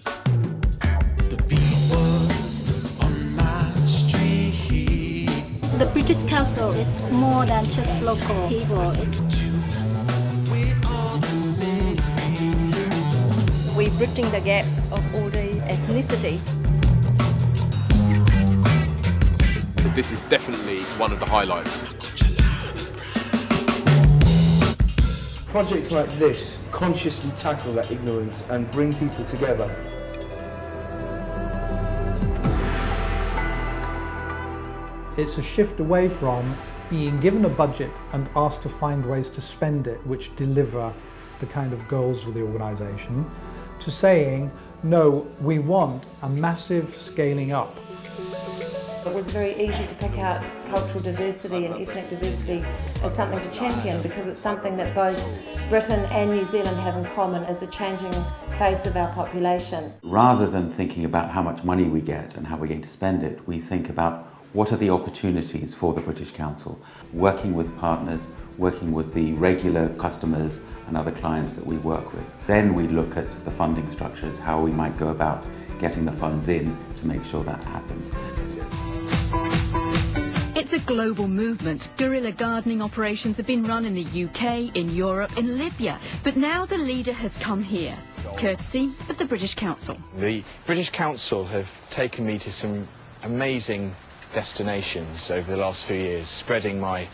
The beat was on my street. The British Council is more than just local people. We all the same. We're bridging the gaps of all the ethnicity. This is definitely one of the highlights. Projects like this consciously tackle that ignorance and bring people together. It's a shift away from being given a budget and asked to find ways to spend it which deliver the kind of goals of the organisation, to saying, no, we want a massive scaling up. It was very easy to pick out cultural diversity and ethnic diversity as something to champion, because it's something that both Britain and New Zealand have in common as a changing face of our population. Rather than thinking about how much money we get and how we're going to spend it, we think about what are the opportunities for the British Council, working with partners, working with the regular customers and other clients that we work with. Then we look at the funding structures, how we might go about getting the funds in to make sure that happens. It's a global movement. Guerrilla gardening operations have been run in the UK, in Europe, in Libya, but now the leader has come here, courtesy of the British Council. The British Council have taken me to some amazing destinations over the last few years, spreading my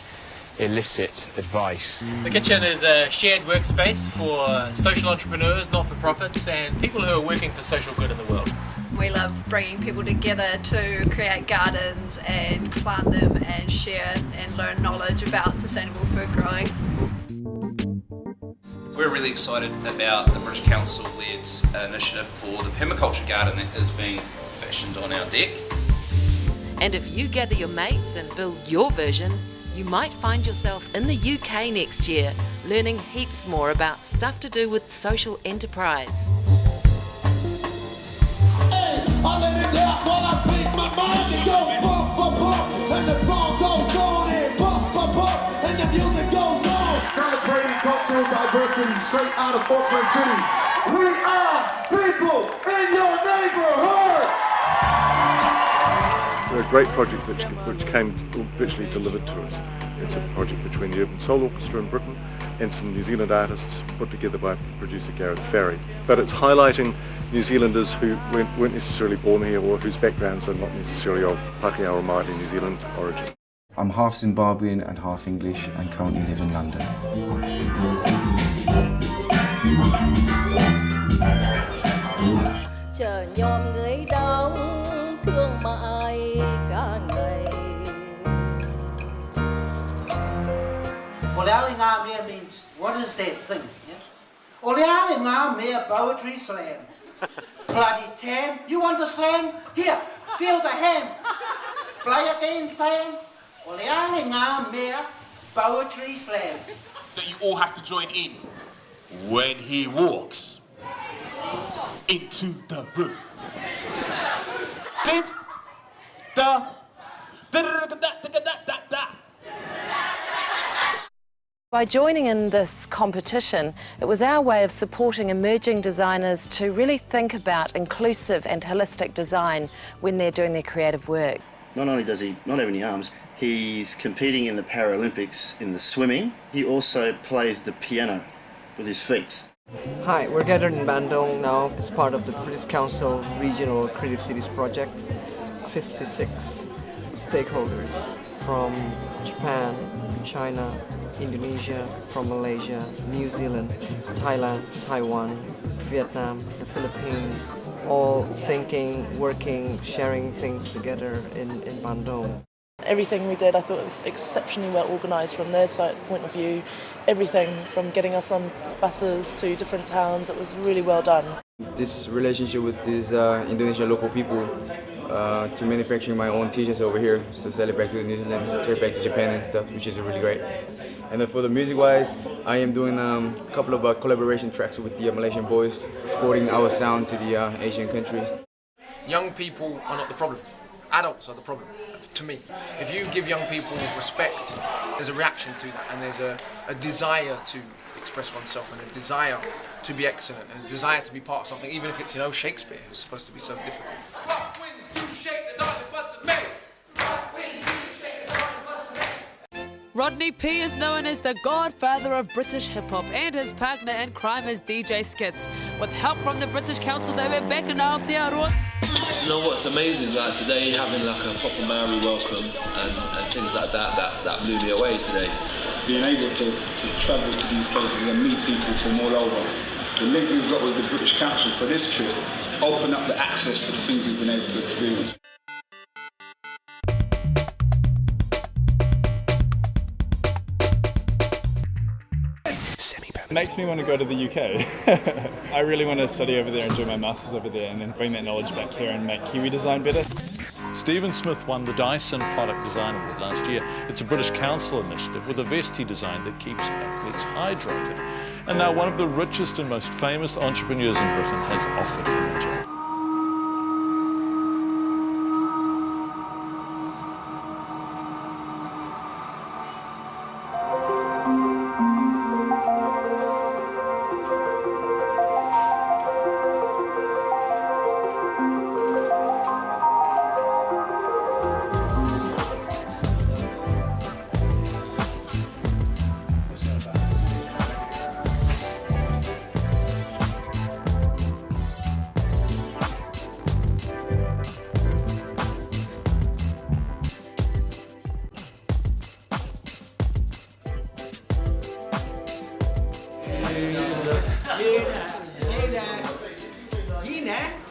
illicit advice. The kitchen is a shared workspace for social entrepreneurs, not-for-profits, and people who are working for social good in the world. We love bringing people together to create gardens and plant them and share and learn knowledge about sustainable food growing. We're really excited about the British Council-led initiative for the permaculture garden that is being fashioned on our deck. And if you gather your mates and build your version, you might find yourself in the UK next year, learning heaps more about stuff to do with social enterprise. I let it out while I speak my mind. It goes bump, bump, bump, and the song goes on, and bump, bump, bump, and the music goes on. Celebrating cultural diversity straight out of Auckland City. We are people in your neighborhood. A great project which came virtually delivered to us. It's a project between the Urban Soul Orchestra in Britain and some New Zealand artists put together by producer Gareth Farry. But it's highlighting New Zealanders who weren't necessarily born here or whose backgrounds are not necessarily of Pākehā or Māori New Zealand origin. I'm half Zimbabwean and half English and currently live in London. Chờ nhòm người đau thương mãi cả ngày. Oleali ngā mea means, what is that thing? Yes? Oleali ngā mea poetry slam. Bloody tam, you understand? Here, feel the hand. Play it in, Sam. Oleali ngā mea poetry slam. That you all have to join in when he walks into the room. Did da da da da da da da. By joining in this competition, it was our way of supporting emerging designers to really think about inclusive and holistic design when they're doing their creative work. Not only does he not have any arms, he's competing in the Paralympics in the swimming. He also plays the piano with his feet. Hi, we're gathered in Bandung now as part of the British Council Regional Creative Cities project. 56 stakeholders from Japan, China, Indonesia, from Malaysia, New Zealand, Thailand, Taiwan, Vietnam, the Philippines, all thinking, working, sharing things together in Bandung. Everything we did, I thought it was exceptionally well organised from their side point of view. Everything from getting us on buses to different towns, it was really well done. This relationship with these Indonesian local people to manufacturing my own t-shirts over here, so sell it back to New Zealand, sell it back to Japan and stuff, which is really great. And then for the music-wise, I am doing a couple of collaboration tracks with the Malaysian boys, exporting our sound to the Asian countries. Young people are not the problem. Adults are the problem, to me. If you give young people respect, there's a reaction to that, and there's a desire to express oneself and a desire to be excellent and a desire to be part of something, even if it's, you know, Shakespeare, who's supposed to be so difficult. Rough winds do shake the darling buds of May. Rough winds do shake the darling buds of May. Rodney P is known as the godfather of British hip-hop, and his partner in crime is DJ SKITZ. With help from the British Council, they were back in Aotearoa. You know what's amazing, like today having like a proper Maori welcome and things like that blew me away today. Being able to travel to these places and meet people from all over. The link we've got with the British Council for this trip opened up the access to the things we've been able to experience. It makes me want to go to the UK. I really want to study over there and do my masters over there and then bring that knowledge back here and make Kiwi design better. Stephen Smith won the DYSON Product Design Award last year. It's a British Council initiative with a vest he designed that keeps athletes hydrated. And now one of the richest and most famous entrepreneurs in Britain has offered him a job. Hey there.